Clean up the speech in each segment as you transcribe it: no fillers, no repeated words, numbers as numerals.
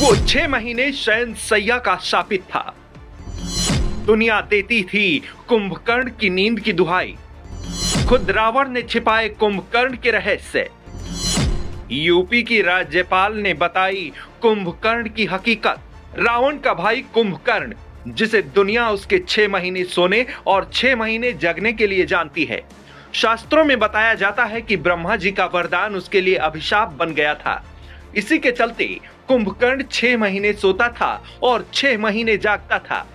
वो 6 महीने शयनशैया का शापित था। दुनिया देती थी कुंभकर्ण की नींद की दुहाई। खुद रावण ने छिपाए कुंभकर्ण के रहस्य। यूपी की राज्यपाल ने बताई कुंभकर्ण की हकीकत। रावण का भाई कुंभकर्ण, जिसे दुनिया उसके 6 महीने सोने और 6 महीने जगने के लिए जानती है। शास्त्रों में बताया जाता है कि ब्रह्मा जी का वरदान उसके लिए अभिशाप बन गया था। इसी के चलते कुंभकर्ण 6 महीने सोता था और 6 महीने जागता था।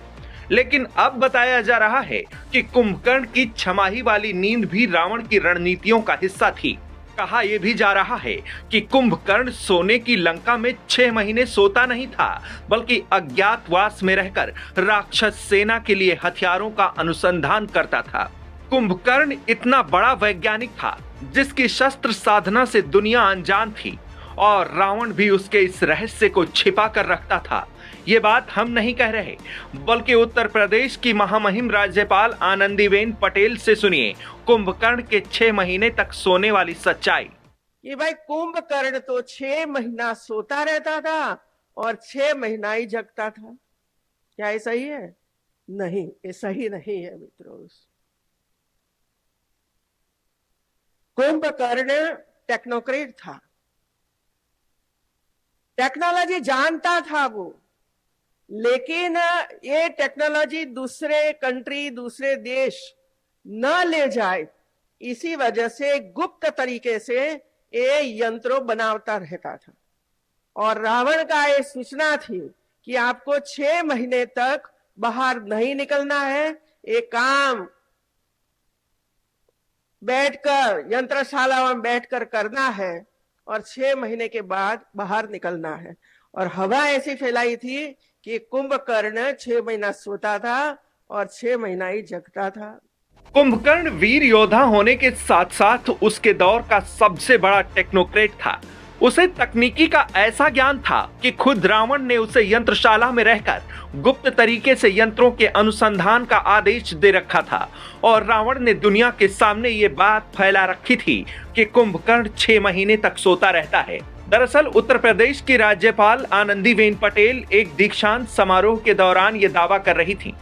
लेकिन अब बताया जा रहा है कि कुंभकर्ण की छमाही वाली नींद भी रावण की रणनीतियों का हिस्सा थी। कहा यह भी जा रहा है कि कुंभकर्ण सोने की लंका में 6 महीने सोता नहीं था, बल्कि अज्ञातवास में रहकर राक्षस सेना के लिए हथियारों का अनुसंधान करता था। कुंभकर्ण इतना बड़ा वैज्ञानिक था जिसकी शस्त्र साधना से दुनिया अनजान थी, और रावण भी उसके इस रहस्य को छिपा कर रखता था। ये बात हम नहीं कह रहे, बल्कि उत्तर प्रदेश की महामहिम राज्यपाल आनंदीबेन पटेल से सुनिए कुंभकर्ण के 6 महीने तक सोने वाली सच्चाई। कि भाई कुंभकर्ण तो 6 महीना सोता रहता था और 6 महीना ही जगता था। क्या ये सही है? नहीं, ये सही नहीं है मित्रों। कुंभकर्ण टेक्नोक्रेट था, टेक्नोलॉजी जानता था वो, लेकिन ये टेक्नोलॉजी दूसरे कंट्री, दूसरे देश न ले जाए, इसी वजह से गुप्त तरीके से ये यंत्रों बनाता रहता था। और रावण का ये सूचना थी कि आपको 6 महीने तक बाहर नहीं निकलना है, एक काम बैठकर यंत्रशाला में बैठकर करना है और 6 महीने के बाद बाहर निकलना है। और हवा ऐसी फैलाई थी कि कुंभकर्ण 6 महीना सोता था और 6 महीना ही जगता था। कुंभकर्ण वीर योद्धा होने के साथ साथ उसके दौर का सबसे बड़ा टेक्नोक्रेट था। उसे तकनीकी का ऐसा ज्ञान था कि खुद रावण ने उसे यंत्रशाला में रहकर गुप्त तरीके से यंत्रों के अनुसंधान का आदेश दे रखा था, और रावण ने दुनिया के सामने ये बात फैला रखी थी कि कुंभकर्ण 6 महीने तक सोता रहता है। दरअसल उत्तर प्रदेश की राज्यपाल आनंदीबेन पटेल एक दीक्षांत समारोह के दौरान ये दावा कर रही थी।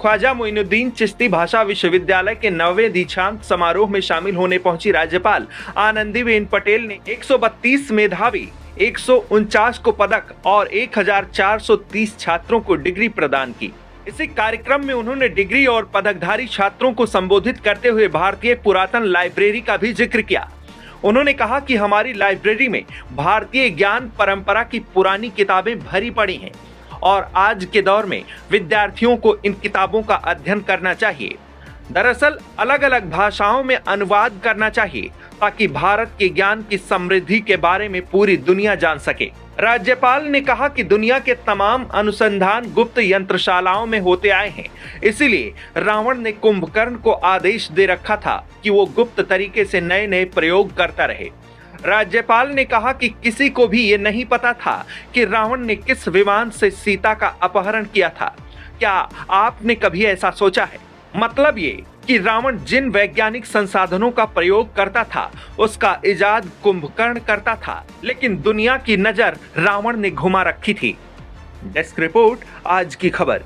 ख्वाजा मोइनुद्दीन चिश्ती भाषा विश्वविद्यालय के 9वें दीक्षांत समारोह में शामिल होने पहुंची राज्यपाल आनंदीबेन पटेल ने 132 मेधावी, 149 को पदक और 1430 छात्रों को डिग्री प्रदान की। इसी कार्यक्रम में उन्होंने डिग्री और पदकधारी छात्रों को संबोधित करते हुए भारतीय पुरातन लाइब्रेरी का भी जिक्र किया। उन्होंने कहा कि हमारी लाइब्रेरी में भारतीय ज्ञान परंपरा की पुरानी किताबें भरी पड़ी हैं, और आज के दौर में विद्यार्थियों को इन किताबों का अध्ययन करना चाहिए। दरअसल अलग अलग भाषाओं में अनुवाद करना चाहिए ताकि भारत के ज्ञान की समृद्धि के बारे में पूरी दुनिया जान सके। राज्यपाल ने कहा कि दुनिया के तमाम अनुसंधान गुप्त यंत्रशालाओं में होते आए हैं, इसीलिए रावण ने कुंभकर्ण को आदेश दे रखा था कि वो गुप्त तरीके से नए नए प्रयोग करता रहे। राज्यपाल ने कहा कि किसी को भी ये नहीं पता था कि रावण ने किस विमान से सीता का अपहरण किया था। क्या आपने कभी ऐसा सोचा है? मतलब ये कि रावण जिन वैज्ञानिक संसाधनों का प्रयोग करता था उसका इजाद कुंभकर्ण करता था, लेकिन दुनिया की नजर रावण ने घुमा रखी थी। डेस्क रिपोर्ट, आज की खबर।